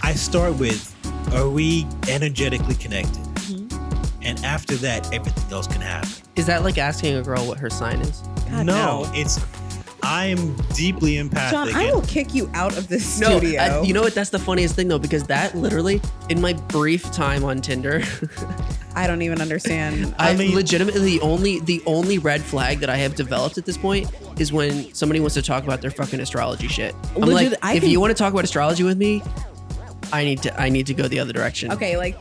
I start with, are we energetically connected? And after that, everything else can happen. Is that like asking a girl what her sign is? God, No, I'm deeply empathic. John, I will kick you out of this studio. No, you know what? That's the funniest thing though, because that literally, in my brief time on Tinder, I don't even understand. I mean, legitimately the only red flag that I have developed at this point is when somebody wants to talk about their fucking astrology shit. I'm like, if you want to talk about astrology with me, I need to go the other direction. Okay, like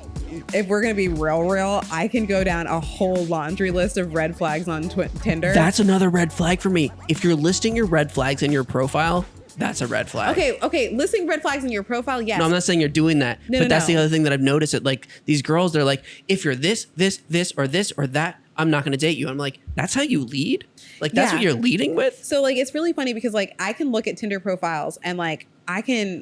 if we're gonna be real, I can go down a whole laundry list of red flags on Tinder. That's another red flag for me. If you're listing your red flags in your profile, that's a red flag. Okay, listing red flags in your profile, yes. No, I'm not saying you're doing that, but that's the other thing that I've noticed. That like these girls, they're like, if you're this, or that, I'm not gonna date you. I'm like, that's how you lead? Like that's what you're leading with? So like it's really funny because like I can look at Tinder profiles and like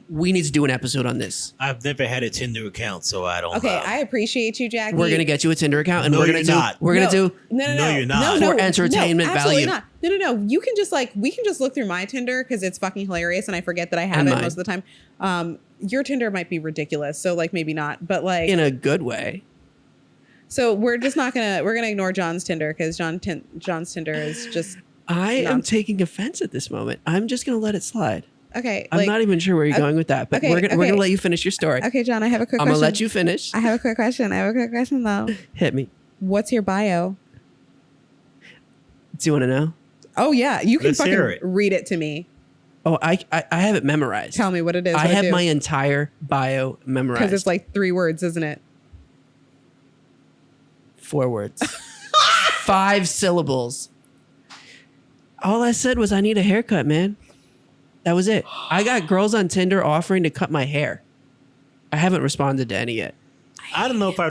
we need to do an episode on this. I've never had a Tinder account, so I don't know. I appreciate you, Jackie. We're gonna get you a Tinder account, and we're gonna do. No, you're not. For entertainment value. Not. No. You can just we can just look through my Tinder because it's fucking hilarious, and I forget that I have it most of the time. Your Tinder might be ridiculous, so like maybe not, but like in a good way. So we're gonna ignore John's Tinder because John's Tinder is just. I am taking offense at this moment. I'm just gonna let it slide. Okay. I'm not even sure where you're going with that, but we're gonna let you finish your story. Okay, John, I have a quick question. I'm gonna let you finish. I have a quick question though. Hit me. What's your bio? Do you want to know? Oh yeah, you can Let's fucking hear it. read it to me. Oh, I have it memorized. Tell me what it is. I have my entire bio memorized. Because it's like 3 words, isn't it? 4 words. 5 syllables. All I said was I need a haircut, man. That was it. I got girls on Tinder offering to cut my hair. I haven't responded to any yet. I don't know if I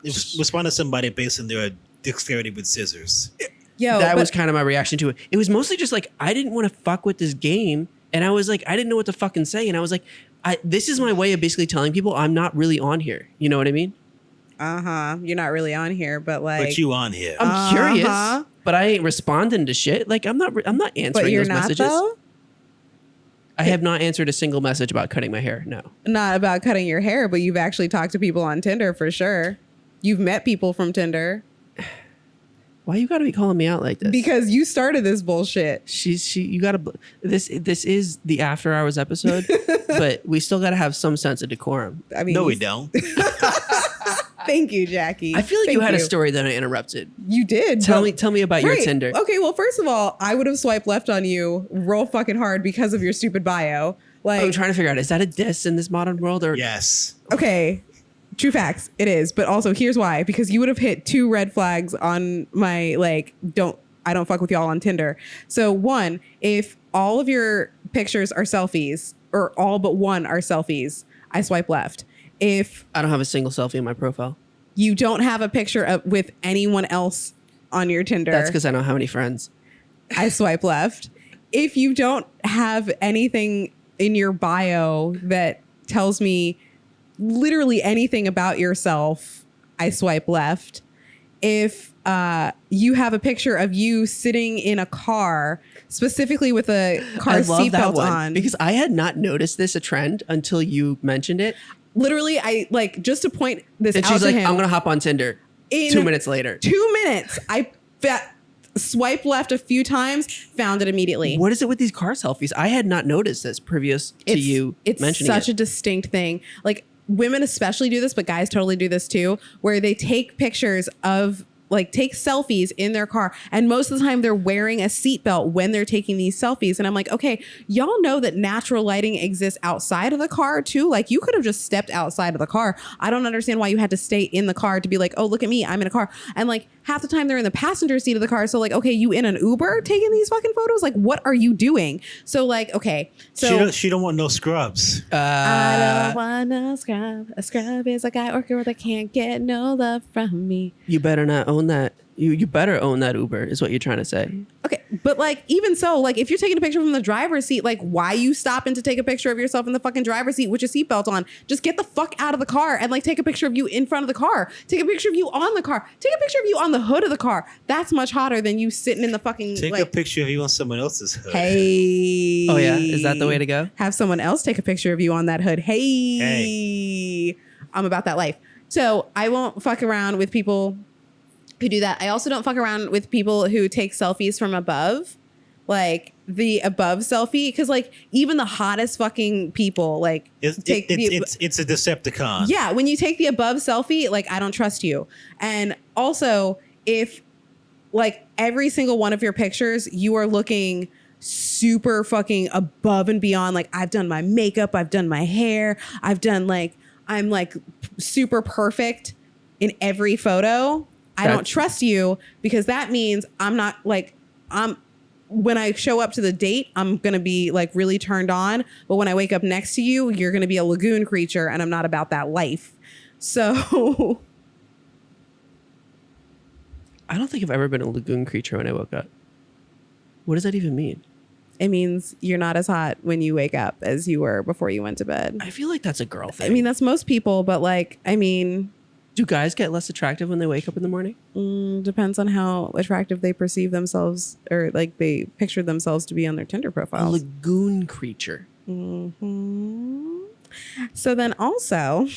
respond to somebody based on their dexterity with scissors. That was kind of my reaction to it. It was mostly just like, I didn't want to fuck with this game. And I was like, I didn't know what to fucking say. And I was like, this is my way of basically telling people I'm not really on here. You know what I mean? You're not really on here, but like. But you on here. I'm curious, but I ain't responding to shit. Like I'm not answering but you're those not, messages. Though? I have not answered a single message about cutting my hair. No. Not about cutting your hair, but you've actually talked to people on Tinder for sure. You've met people from Tinder. Why you gotta be calling me out like this? Because you started this bullshit. You gotta. This is the After Hours episode, but we still gotta have some sense of decorum. I mean, no, we don't. Thank you, Jackie. I feel like you had a story that I interrupted. You did. Tell me about your Tinder. Okay, well, first of all, I would have swiped left on you real fucking hard because of your stupid bio. Like, I'm trying to figure out, is that a diss in this modern world or? Yes. Okay. True facts. It is. But also here's why. Because you would have hit 2 red flags on my, like, I don't fuck with y'all on Tinder. So 1, if all of your pictures are selfies or all but one are selfies, I swipe left. If I don't have a single selfie in my profile. You don't have a picture with anyone else on your Tinder. That's because I don't have any friends. I swipe left. If you don't have anything in your bio that tells me literally anything about yourself, I swipe left. If you have a picture of you sitting in a car, specifically with a car seatbelt on. Because I had not noticed this a trend until you mentioned it. Literally, I like just to point this out to him. And she's like, I'm going to hop on Tinder. 2 minutes later. 2 minutes. I swiped left a few times, found it immediately. What is it with these car selfies? I had not noticed this previous to you mentioning it. It's such a distinct thing. Like women especially do this, but guys totally do this too, where they take pictures of take selfies in their car. And most of the time they're wearing a seatbelt when they're taking these selfies. And I'm like, okay, y'all know that natural lighting exists outside of the car too. Like you could have just stepped outside of the car. I don't understand why you had to stay in the car to be like, oh, look at me, I'm in a car. And like half the time they're in the passenger seat of the car. So like, okay, you in an Uber taking these fucking photos? Like, what are you doing? So like, okay. So she don't want no scrubs. I don't want no scrub. A scrub is a guy or girl that can't get no love from me. You better not own that. You better own that Uber, is what you're trying to say. Okay, but like even so, like if you're taking a picture from the driver's seat, like why you stopping to take a picture of yourself in the fucking driver's seat with your seatbelt on? Just get the fuck out of the car and like take a picture of you in front of the car. Take a picture of you on the car. Take a picture of you on the hood of the car. That's much hotter than you sitting in the fucking. Take a picture of you on someone else's hood. Hey. Oh yeah, is that the way to go? Have someone else take a picture of you on that hood. Hey. I'm about that life. So I won't fuck around with people who do that. I also don't fuck around with people who take selfies from above, like the above selfie, because like even the hottest fucking people like it's a Decepticon. Yeah, when you take the above selfie, like I don't trust you. And also, if like every single one of your pictures, you are looking super fucking above and beyond. Like I've done my makeup, I've done my hair, I'm like super perfect in every photo. I don't trust you, because that means when I show up to the date, I'm going to be like really turned on. But when I wake up next to you, you're going to be a lagoon creature, and I'm not about that life. So I don't think I've ever been a lagoon creature when I woke up. What does that even mean? it means you're not as hot when you wake up as you were before you went to bed. I feel like that's a girl thing. I mean, that's most people, but like, I mean, do guys get less attractive when they wake up in the morning? Depends on how attractive they perceive themselves, or like they picture themselves to be on their Tinder profiles. A lagoon creature. Mm-hmm. So then also,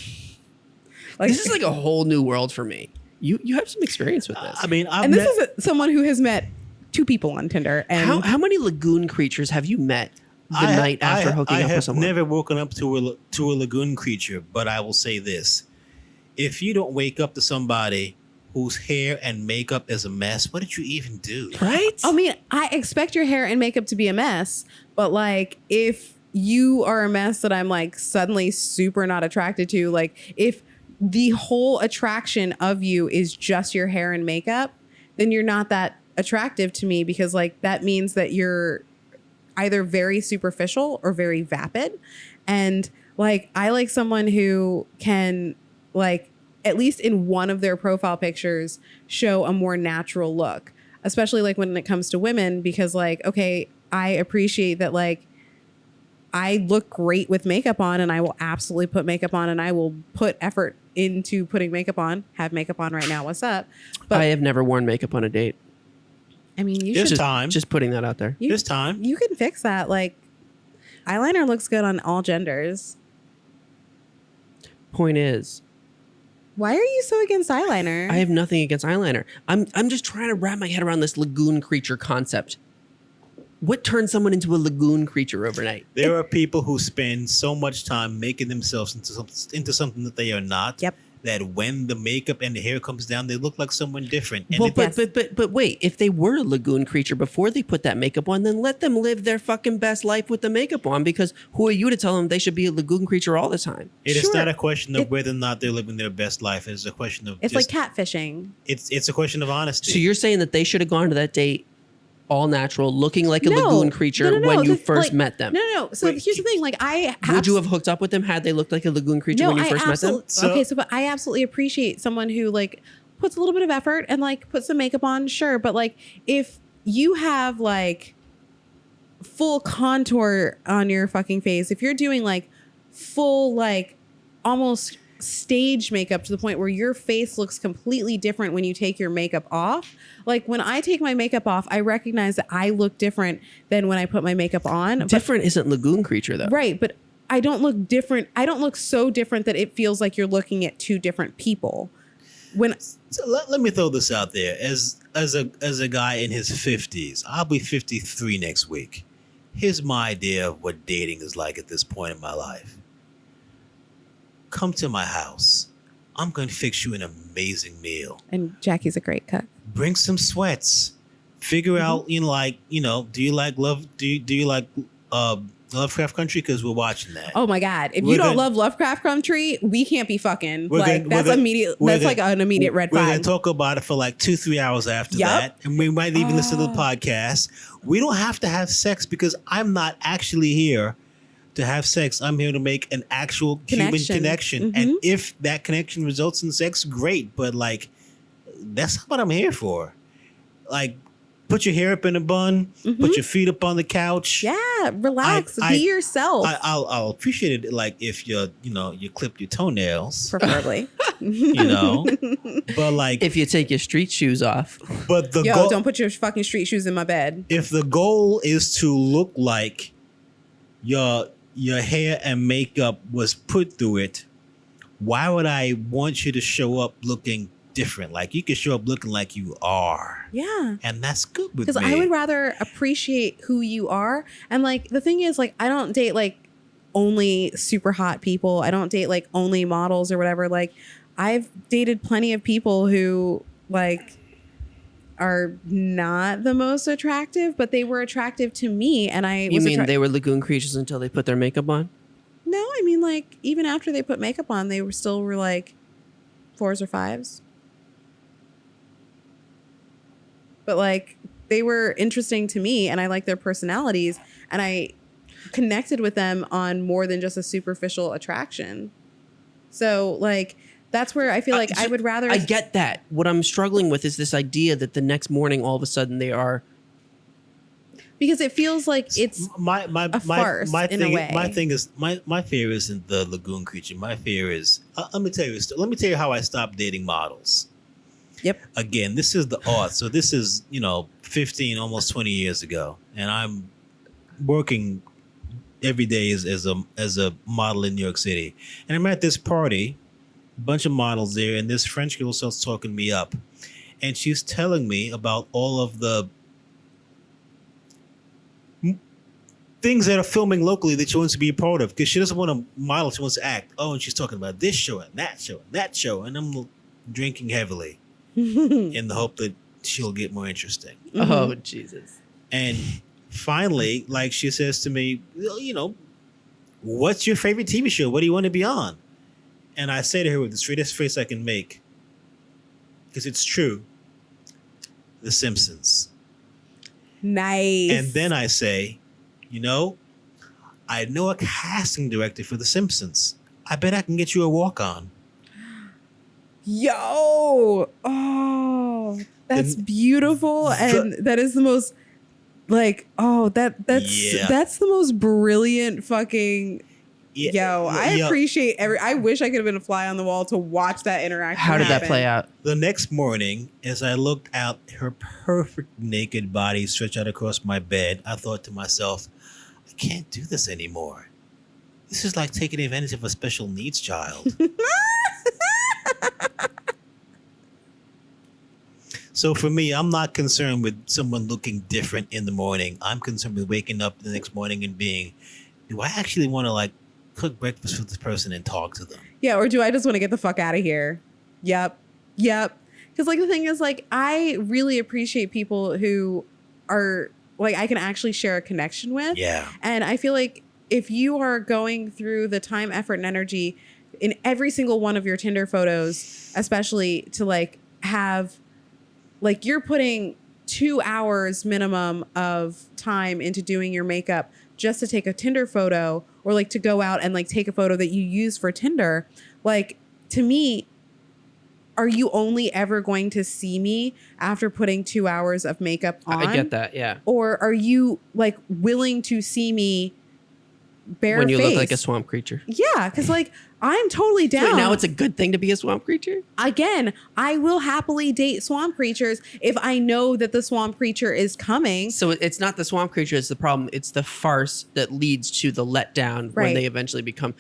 like, this is like a whole new world for me. You have some experience with this. I mean, this is someone who has met 2 people on Tinder. And how many lagoon creatures have you met the night after hooking up with someone? I have never woken up to a lagoon creature, but I will say this. If you don't wake up to somebody whose hair and makeup is a mess, what did you even do? Right? I mean, I expect your hair and makeup to be a mess, but like if you are a mess that I'm like suddenly super not attracted to, like if the whole attraction of you is just your hair and makeup, then you're not that attractive to me, because like that means that you're either very superficial or very vapid. And like I like someone who can, like, at least in one of their profile pictures, show a more natural look, especially like when it comes to women, because like, okay, I appreciate that, like, I look great with makeup on, and I will absolutely put makeup on, and I will put effort into putting makeup on. Have makeup on right now. What's up? But I have never worn makeup on a date. I mean, you There's should. time. Just putting that out there. There's time. You can fix that. Like, eyeliner looks good on all genders. Point is, Why are you so against eyeliner? I have nothing against eyeliner. I'm just trying to wrap my head around this lagoon creature concept. What turns someone into a lagoon creature overnight? There are people who spend so much time making themselves into something that they are not. Yep. That when the makeup and the hair comes down, they look like someone different. And Well, if- but wait, if they were a lagoon creature before they put that makeup on, then let them live their fucking best life with the makeup on, because who are you to tell them they should be a lagoon creature all the time? it is Sure. not a question of whether or not they're living their best life. It's a question of it's just, like catfishing. it's a question of honesty. So you're saying that they should have gone to that date all natural, looking like a lagoon creature No. when you That's first like- met them? No. So Wait, here's the thing. Like, Would you have hooked up with them had they looked like a lagoon creature when you first met them? But I absolutely appreciate someone who like puts a little bit of effort and like puts some makeup on, sure. But like if you have like full contour on your fucking face, if you're doing like full like almost stage makeup to the point where your face looks completely different when you take your makeup off. Like when I take my makeup off, I recognize that I look different than when I put my makeup on. Different isn't lagoon creature though. Right, but I don't look different. I don't look so different that it feels like you're looking at 2 different people. When So let me throw this out there. As a guy in his 50s, I'll be 53 next week. Here's my idea of what dating is like at this point in my life. Come to my house. I'm going to fix you an amazing meal. and Jackie's a great cook. Bring some sweats. Figure out, do you like Lovecraft Country? Because we're watching that. Oh my God! If We're you don't gonna- love Lovecraft Country, we can't be fucking. We're Like gonna- that's we're gonna- immediate. we're That's gonna- like an immediate red We're going flag. to talk about it for like 2-3 hours after Yup. that. And we might even listen to the podcast. We don't have to have sex because I'm not actually here to have sex. I'm here to make an actual human Connection. connection. Mhm. And if that connection results in sex, great. But like, that's what I'm here for. Like, put your hair up in a bun, put your feet up on the couch. Yeah, relax, be yourself. I'll appreciate it. Like if you clip your toenails, preferably. But like If you take your street shoes off. But the Yo, don't put your fucking street shoes in my bed. If the goal is to look like your hair and makeup was put through it, why would I want you to show up looking different? Like, you can show up looking like you are. Yeah. And that's good with me. Because I would rather appreciate who you are. And like, the thing is, like, I don't date like only super hot people. I don't date like only models or whatever. Like, I've dated plenty of people who like are not the most attractive, but they were attractive to me. And You mean they were lagoon creatures until they put their makeup on? No, I mean, like, even after they put makeup on, they were like 4s or 5s. But like, they were interesting to me, and I like their personalities, and I connected with them on more than just a superficial attraction. So like, that's where I feel like I would rather. I get that. What I'm struggling with is this idea that the next morning, all of a sudden, they are. Because it feels like it's a farce in a way. My thing is my fear isn't the lagoon creature. My fear is let me tell you how I stopped dating models. Yep. Again, this is the art. So this is 15, almost 20 years ago, and I'm working every day as a model in New York City, and I'm at this party, a bunch of models there, and this French girl starts talking me up, and she's telling me about all of the things that are filming locally that she wants to be a part of, because she doesn't want to model, she wants to act. Oh, and she's talking about this show and that show and that show, and I'm drinking heavily in the hope that she'll get more interesting. Oh, Jesus. And finally, like, she says to me, what's your favorite TV show? What do you want to be on? And I say to her with the straightest face I can make, because it's true, The Simpsons. Nice. And then I say, I know a casting director for The Simpsons. I bet I can get you a walk-on. Yo, oh, that's beautiful, and that is the most like, that's the most brilliant fucking. Yo, I appreciate I wish I could have been a fly on the wall to watch that interaction. How did that play out? The next morning, as I looked out her perfect naked body stretched out across my bed, I thought to myself, I can't do this anymore. This is like taking advantage of a special needs child. So for me, I'm not concerned with someone looking different in the morning. I'm concerned with waking up the next morning and being, do I actually want to like cook breakfast for this person and talk to them? Yeah, or do I just want to get the fuck out of here? Yep. Because like, the thing is, like, I really appreciate people who are like, I can actually share a connection with. Yeah. And I feel like if you are going through the time, effort, and energy in every single one of your Tinder photos, especially to like have, like, you're putting 2 hours minimum of time into doing your makeup just to take a Tinder photo, or like to go out and like take a photo that you use for Tinder. Like, to me, are you only ever going to see me after putting 2 hours of makeup on? I get that, yeah. Or are you like willing to see me bare when you face? look like a swamp creature? Yeah, because like, I'm totally down. Wait, now it's a good thing to be a swamp creature? Again, I will happily date swamp creatures if I know that the swamp creature is coming. So it's not the swamp creature that's the problem. It's the farce that leads to the letdown when they eventually become.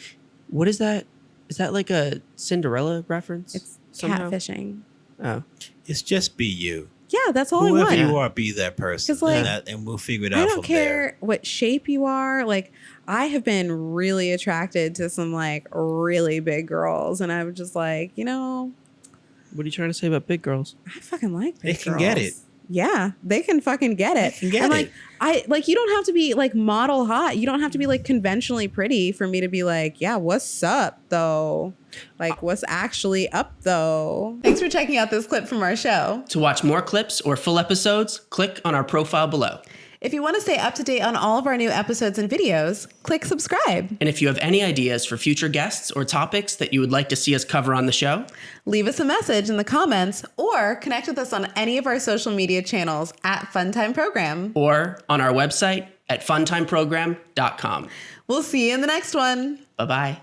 What is that? Is that like a Cinderella reference? It's somehow? catfishing. Oh. It's just be you. Yeah, that's all I want. Whoever you are, be that person. 'Cause, like, and we'll figure it out I from don't care there. what shape you are. Like, I have been really attracted to some like really big girls, and I was just like, What are you trying to say about big girls? I fucking like big girls. They can get it. Yeah, they can fucking get it. They can get and like, it. I like, you don't have to be like model hot. You don't have to be like conventionally pretty for me to be like, yeah, what's up? though? Like, what's actually up, though? Thanks for checking out this clip from our show. To watch more clips or full episodes, click on our profile below. If you want to stay up to date on all of our new episodes and videos, click subscribe. And if you have any ideas for future guests or topics that you would like to see us cover on the show, leave us a message in the comments or connect with us on any of our social media channels at Funtime Program. or on our website at funtimeprogram.com. We'll see you in the next one. Bye-bye.